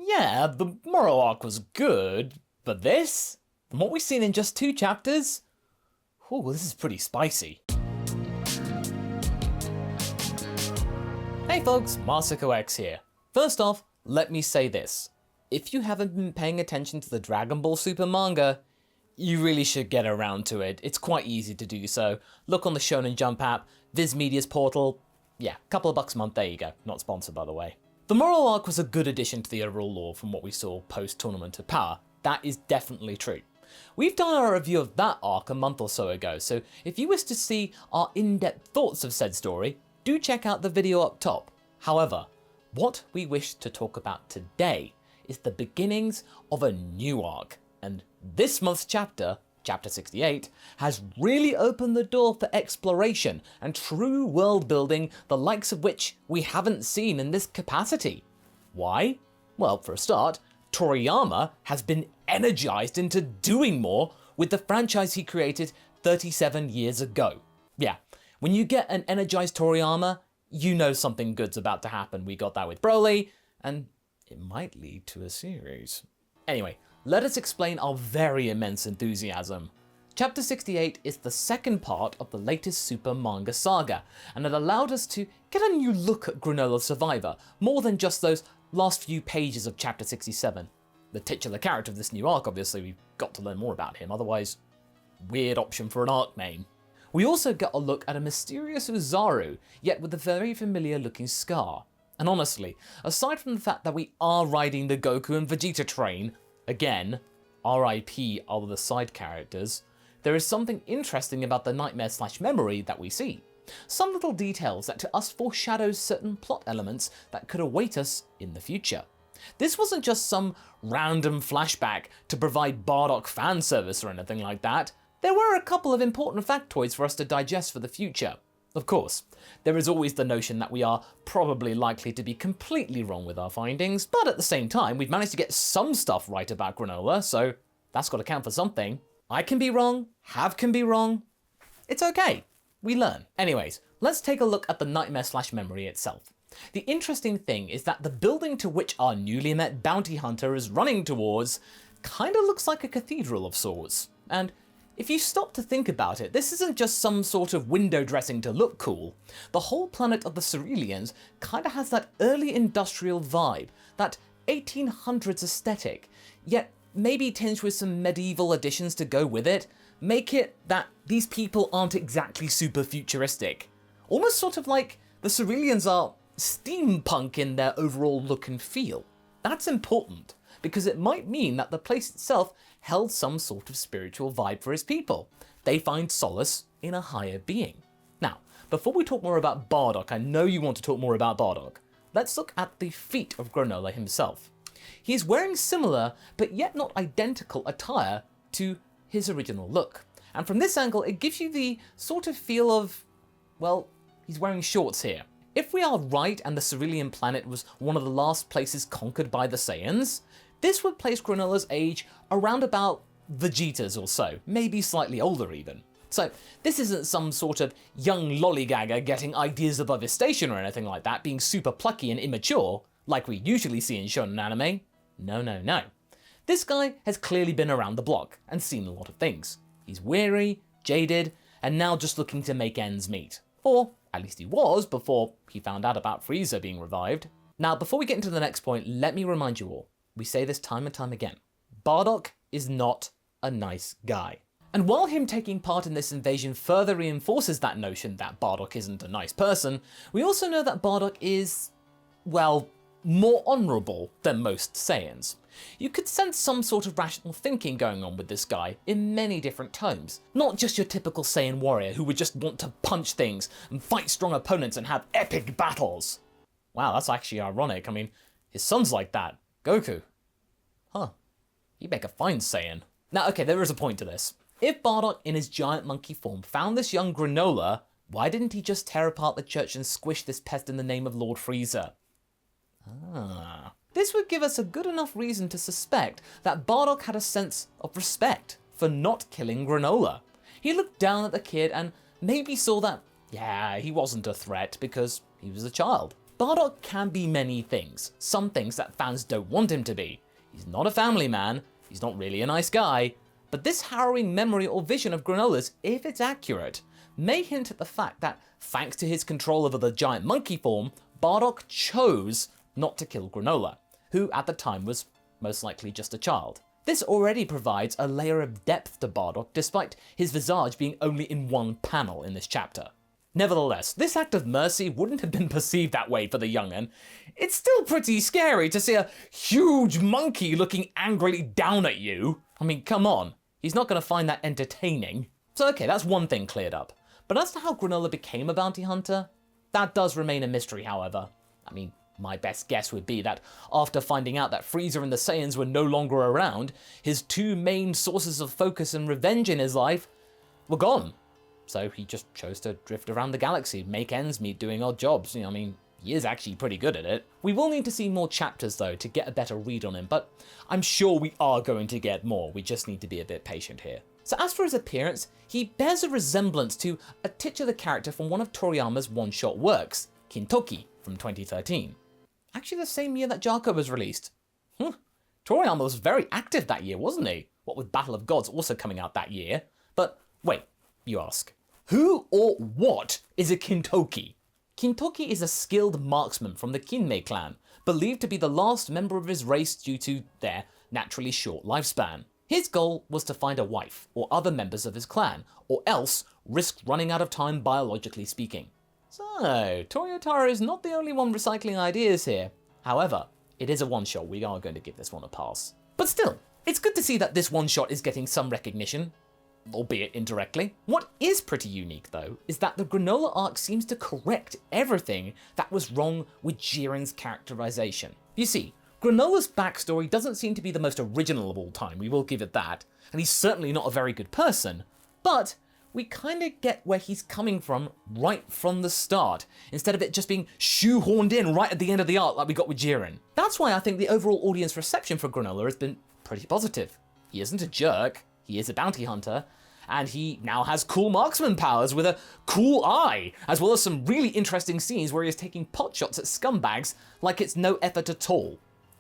Yeah, the Moro arc was good, but this? From what we've seen in just 2 chapters? Ooh, this is pretty spicy. Hey folks, MasakoX here. First off, let me say this. If you haven't been paying attention to the Dragon Ball Super manga, you really should get around to it. It's quite easy to do so. Look on the Shonen Jump app, Viz Media's portal. Yeah, couple of bucks a month, there you go. Not sponsored, by the way. The Moro arc was a good addition to the overall lore from what we saw post-Tournament of Power. That is definitely true. We've done our review of that arc a month or so ago, so if you wish to see our in-depth thoughts of said story, do check out the video up top. However, what we wish to talk about today is the beginnings of a new arc, and this month's chapter, Chapter 68, has really opened the door for exploration and true world building, the likes of which we haven't seen in this capacity. Why? Well, for a start, Toriyama has been energized into doing more with the franchise he created 37 years ago. Yeah, when you get an energized Toriyama, you know something good's about to happen. We got that with Broly, and it might lead to a series. Anyway, let us explain our very immense enthusiasm. Chapter 68 is the second part of the latest Super manga saga, and it allowed us to get a new look at Granola the Survivor, more than just those last few pages of Chapter 67. The titular character of this new arc, obviously, we've got to learn more about him, otherwise, weird option for an arc name. We also get a look at a mysterious Uzaru, yet with a very familiar looking scar. And honestly, aside from the fact that we are riding the Goku and Vegeta train, again, RIP all the side characters, there is something interesting about the nightmare/memory that we see. Some little details that to us foreshadow certain plot elements that could await us in the future. This wasn't just some random flashback to provide Bardock fan service or anything like that. There were a couple of important factoids for us to digest for the future. Of course, there is always the notion that we are probably likely to be completely wrong with our findings, but at the same time, we've managed to get some stuff right about Granola, so that's got to count for something. I can be wrong, Have can be wrong. It's okay, we learn. Anyways, let's take a look at the nightmare/memory itself. The interesting thing is that the building to which our newly met bounty hunter is running towards kinda looks like a cathedral of sorts, and if you stop to think about it, this isn't just some sort of window dressing to look cool. The whole planet of the Ceruleans kinda has that early industrial vibe, that 1800s aesthetic, yet maybe tinged with some medieval additions to go with it, make it that these people aren't exactly super futuristic. Almost sort of like the Ceruleans are steampunk in their overall look and feel. That's important, because it might mean that the place itself held some sort of spiritual vibe for his people. They find solace in a higher being. Now, before we talk more about Bardock, I know you want to talk more about Bardock, let's look at the feet of Granola himself. He is wearing similar, but yet not identical attire to his original look. And from this angle, it gives you the sort of feel of, well, he's wearing shorts here. If we are right and the Cerulean planet was one of the last places conquered by the Saiyans, this would place Granola's age around about Vegeta's or so, maybe slightly older even. So this isn't some sort of young lollygagger getting ideas above his station or anything like that, being super plucky and immature, like we usually see in shonen anime. No, no, no. This guy has clearly been around the block and seen a lot of things. He's weary, jaded, and now just looking to make ends meet. Or at least he was before he found out about Freeza being revived. Now, before we get into the next point, let me remind you all, we say this time and time again, Bardock is not a nice guy. And while him taking part in this invasion further reinforces that notion that Bardock isn't a nice person, we also know that Bardock is, well, more honourable than most Saiyans. You could sense some sort of rational thinking going on with this guy in many different tones. Not just your typical Saiyan warrior who would just want to punch things and fight strong opponents and have epic battles. Wow, that's actually ironic. I mean, his son's like that. Goku. Huh. He'd make a fine Saiyan. Now, okay, there is a point to this. If Bardock in his giant monkey form found this young Granola, why didn't he just tear apart the church and squish this pest in the name of Lord Freeza? This would give us a good enough reason to suspect that Bardock had a sense of respect for not killing Granola. He looked down at the kid and maybe saw that, yeah, he wasn't a threat because he was a child. Bardock can be many things, some things that fans don't want him to be. He's not a family man, he's not really a nice guy, but this harrowing memory or vision of Granola's, if it's accurate, may hint at the fact that, thanks to his control over the giant monkey form, Bardock chose not to kill Granola, who at the time was most likely just a child. This already provides a layer of depth to Bardock despite his visage being only in one panel in this chapter. Nevertheless, this act of mercy wouldn't have been perceived that way for the young'un. It's still pretty scary to see a huge monkey looking angrily down at you. I mean, come on, he's not going to find that entertaining. So okay, that's one thing cleared up. But as to how Granola became a bounty hunter, that does remain a mystery, however. I mean, my best guess would be that after finding out that Freeza and the Saiyans were no longer around, his two main sources of focus and revenge in his life were gone. So he just chose to drift around the galaxy, make ends meet doing odd jobs. I mean, he is actually pretty good at it. We will need to see more chapters though to get a better read on him, but I'm sure we are going to get more. We just need to be a bit patient here. So as for his appearance, he bears a resemblance to a titular character from one of Toriyama's one-shot works, Kintoki from 2013. Actually the same year that Jarko was released. Toriyama was very active that year, wasn't he? What with Battle of Gods also coming out that year. But wait, you ask. Who or what is a Kintoki? Kintoki is a skilled marksman from the Kinmei clan, believed to be the last member of his race due to their naturally short lifespan. His goal was to find a wife or other members of his clan, or else risk running out of time biologically speaking. So, Toyotaro is not the only one recycling ideas here. However, it is a one-shot, we are going to give this one a pass. But still, it's good to see that this one-shot is getting some recognition, albeit indirectly. What is pretty unique though, is that the Granola arc seems to correct everything that was wrong with Jiren's characterization. You see, Granola's backstory doesn't seem to be the most original of all time, we will give it that, and he's certainly not a very good person, but we kind of get where he's coming from right from the start, instead of it just being shoehorned in right at the end of the arc like we got with Jiren. That's why I think the overall audience reception for Granola has been pretty positive. He isn't a jerk, he is a bounty hunter, and he now has cool marksman powers with a cool eye, as well as some really interesting scenes where he is taking pot shots at scumbags like it's no effort at all.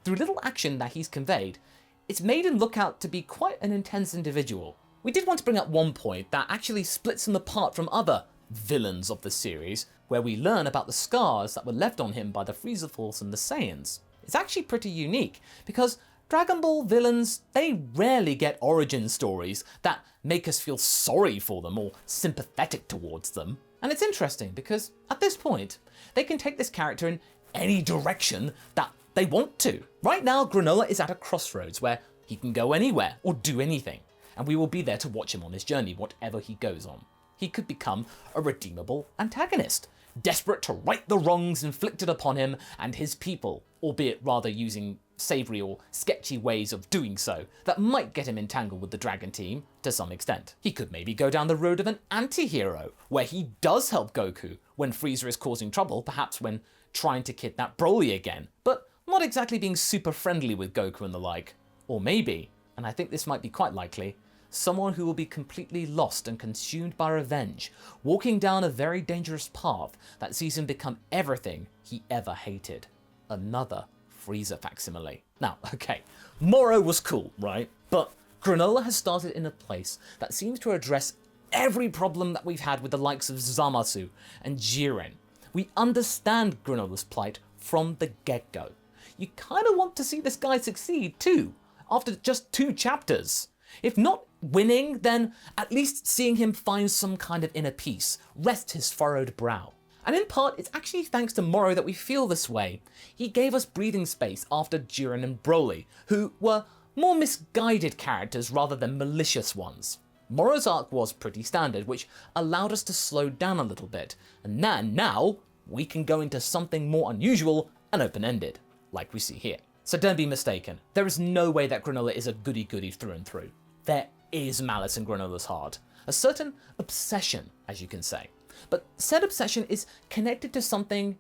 Through little action that he's conveyed, it's made him look out to be quite an intense individual. We did want to bring up one point that actually splits him apart from other villains of the series, where we learn about the scars that were left on him by the Freeza Force and the Saiyans. It's actually pretty unique, because Dragon Ball villains, they rarely get origin stories that make us feel sorry for them or sympathetic towards them. And it's interesting because at this point, they can take this character in any direction that they want to. Right now, Granola is at a crossroads where he can go anywhere or do anything, and we will be there to watch him on his journey, whatever he goes on. He could become a redeemable antagonist, desperate to right the wrongs inflicted upon him and his people, albeit rather using savoury or sketchy ways of doing so that might get him entangled with the Dragon Team to some extent. He could maybe go down the road of an anti-hero, where he does help Goku when Freeza is causing trouble, perhaps when trying to kidnap Broly again, but not exactly being super friendly with Goku and the like. Or maybe, and I think this might be quite likely, someone who will be completely lost and consumed by revenge, walking down a very dangerous path that sees him become everything he ever hated. Another Freeza facsimile. Now, okay, Moro was cool, right? But Granola has started in a place that seems to address every problem that we've had with the likes of Zamasu and Jiren. We understand Granola's plight from the get-go. You kind of want to see this guy succeed too, after just 2 chapters. If not winning, then at least seeing him find some kind of inner peace, rest his furrowed brow. And in part, it's actually thanks to Moro that we feel this way. He gave us breathing space after Jiren and Broly, who were more misguided characters rather than malicious ones. Moro's arc was pretty standard, which allowed us to slow down a little bit, and now we can go into something more unusual and open-ended, like we see here. So don't be mistaken, there is no way that Granola is a goody-goody through and through. There is malice in Granola's heart, a certain obsession, as you can say. But said obsession is connected to something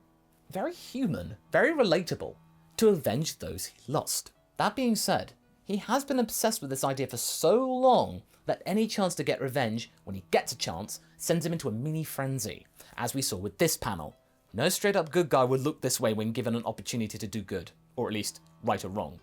very human, very relatable, to avenge those he lost. That being said, he has been obsessed with this idea for so long that any chance to get revenge, when he gets a chance, sends him into a mini frenzy, as we saw with this panel. No straight up good guy would look this way when given an opportunity to do good, or at least right or wrong.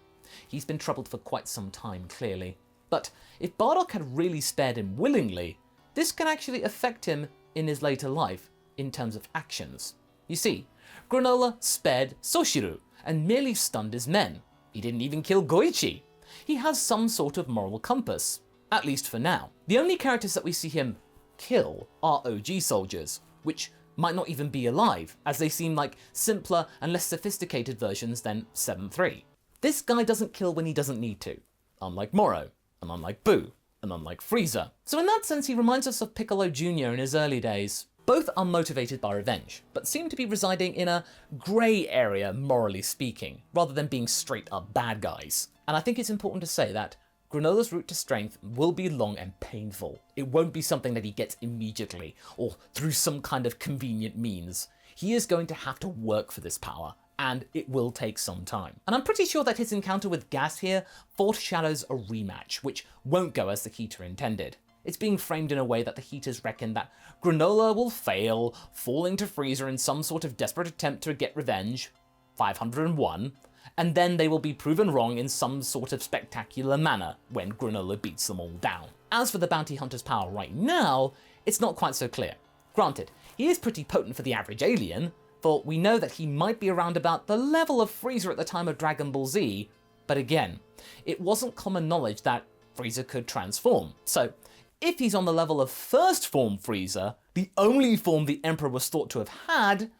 He's been troubled for quite some time, clearly. But if Bardock had really spared him willingly, this can actually affect him in his later life in terms of actions. You see, Granola spared Soshiru and merely stunned his men. He didn't even kill Goichi. He has some sort of moral compass, at least for now. The only characters that we see him kill are OG soldiers, which might not even be alive, as they seem like simpler and less sophisticated versions than 7-3. This guy doesn't kill when he doesn't need to, unlike Moro, and unlike Boo, and unlike Freeza. So in that sense, he reminds us of Piccolo Jr. in his early days. Both are motivated by revenge, but seem to be residing in a grey area, morally speaking, rather than being straight up bad guys. And I think it's important to say that Granola's route to strength will be long and painful. It won't be something that he gets immediately, or through some kind of convenient means. He is going to have to work for this power, and it will take some time. And I'm pretty sure that his encounter with Gas here foreshadows a rematch, which won't go as the Heater intended. It's being framed in a way that the Heaters reckon that Granola will fail, falling to Freeza in some sort of desperate attempt to get revenge, 501, and then they will be proven wrong in some sort of spectacular manner when Granola beats them all down. As for the Bounty Hunter's power right now, it's not quite so clear. Granted, he is pretty potent for the average alien, for we know that he might be around about the level of Freeza at the time of Dragon Ball Z, but again, it wasn't common knowledge that Freeza could transform, so if he's on the level of first form Freeza, the only form the Emperor was thought to have had,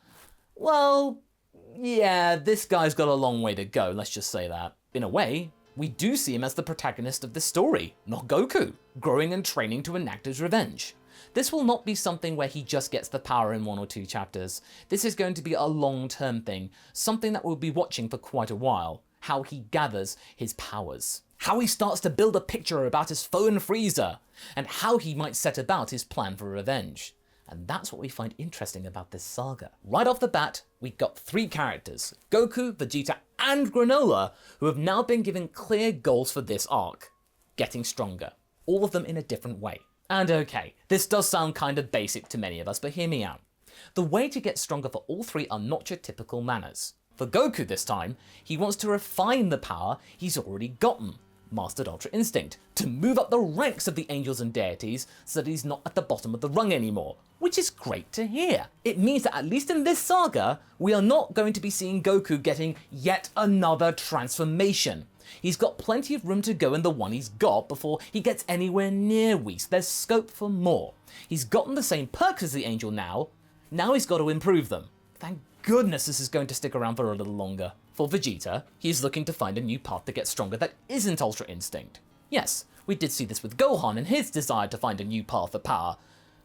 well, yeah, this guy's got a long way to go, let's just say that. In a way, we do see him as the protagonist of this story, not Goku, growing and training to enact his revenge. This will not be something where he just gets the power in 1 or 2 chapters. This is going to be a long-term thing, something that we'll be watching for quite a while, how he gathers his powers, how he starts to build a picture about his foe in Freeza, and how he might set about his plan for revenge. And that's what we find interesting about this saga. Right off the bat, we got 3 characters, Goku, Vegeta, and Granola, who have now been given clear goals for this arc, getting stronger, all of them in a different way. And okay, this does sound kind of basic to many of us, but hear me out. The way to get stronger for all 3 are not your typical manners. For Goku this time, he wants to refine the power he's already gotten, mastered Ultra Instinct, to move up the ranks of the angels and deities so that he's not at the bottom of the rung anymore, which is great to hear. It means that at least in this saga, we are not going to be seeing Goku getting yet another transformation. He's got plenty of room to go in the one he's got before he gets anywhere near Whis. There's scope for more. He's gotten the same perks as the angel now he's got to improve them. Thank goodness this is going to stick around for a little longer. For Vegeta, he's looking to find a new path to get stronger that isn't Ultra Instinct. Yes, we did see this with Gohan and his desire to find a new path of power,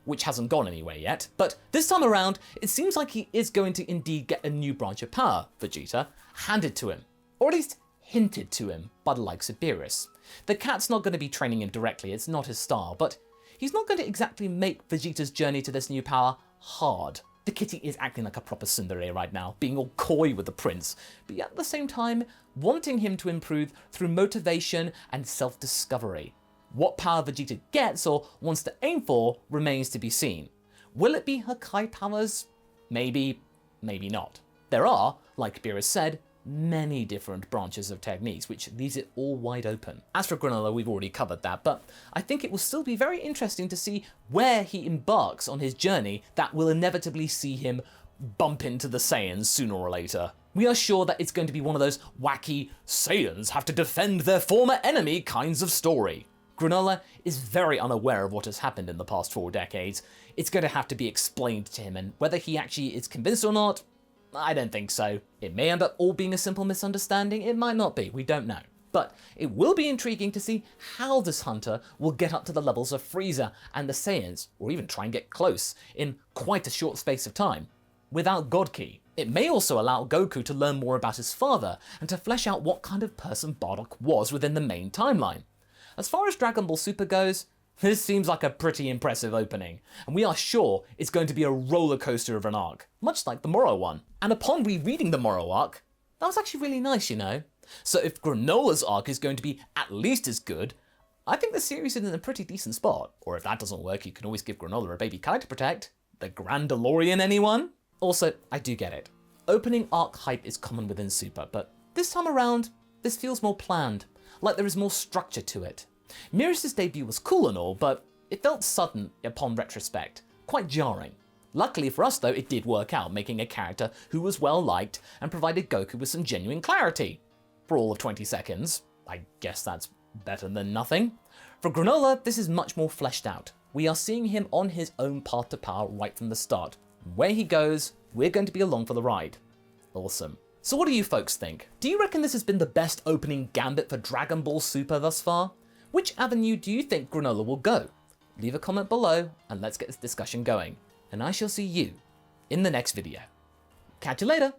which hasn't gone anywhere yet, but this time around, it seems like he is going to indeed get a new branch of power, Vegeta, handed to him, or at least hinted to him by the likes of Beerus. The cat's not going to be training him directly, it's not his style, but he's not going to exactly make Vegeta's journey to this new power hard. The kitty is acting like a proper tsundere right now, being all coy with the prince, but yet at the same time, wanting him to improve through motivation and self-discovery. What power Vegeta gets or wants to aim for remains to be seen. Will it be Hakai powers? Maybe, maybe not. There are, like Beerus said, many different branches of techniques, which leaves it all wide open. As for Granola, we've already covered that, but I think it will still be very interesting to see where he embarks on his journey that will inevitably see him bump into the Saiyans sooner or later. We are sure that it's going to be one of those wacky Saiyans have to defend their former enemy kinds of story. Granola is very unaware of what has happened in the past 4 decades. It's going to have to be explained to him, and whether he actually is convinced or not, I don't think so. It may end up all being a simple misunderstanding, it might not be, we don't know. But it will be intriguing to see how this hunter will get up to the levels of Freeza and the Saiyans, or even try and get close, in quite a short space of time, without God Key. It may also allow Goku to learn more about his father, and to flesh out what kind of person Bardock was within the main timeline. As far as Dragon Ball Super goes, this seems like a pretty impressive opening, and we are sure it's going to be a roller coaster of an arc, much like the Moro one. And upon rereading the Moro arc, that was actually really nice, you know? So if Granola's arc is going to be at least as good, I think the series is in a pretty decent spot. Or if that doesn't work, you can always give Granola a baby kite to protect. The Grandalorian, anyone? Also, I do get it. Opening arc hype is common within Super, but this time around, this feels more planned, like there is more structure to it. Miris' debut was cool and all, but it felt sudden upon retrospect, quite jarring. Luckily for us though, it did work out, making a character who was well liked and provided Goku with some genuine clarity. For all of 20 seconds, I guess that's better than nothing. For Granola, this is much more fleshed out. We are seeing him on his own path to power right from the start. Where he goes, we're going to be along for the ride. Awesome. So what do you folks think? Do you reckon this has been the best opening gambit for Dragon Ball Super thus far? Which avenue do you think Granola will go? Leave a comment below and let's get this discussion going. And I shall see you in the next video. Catch you later!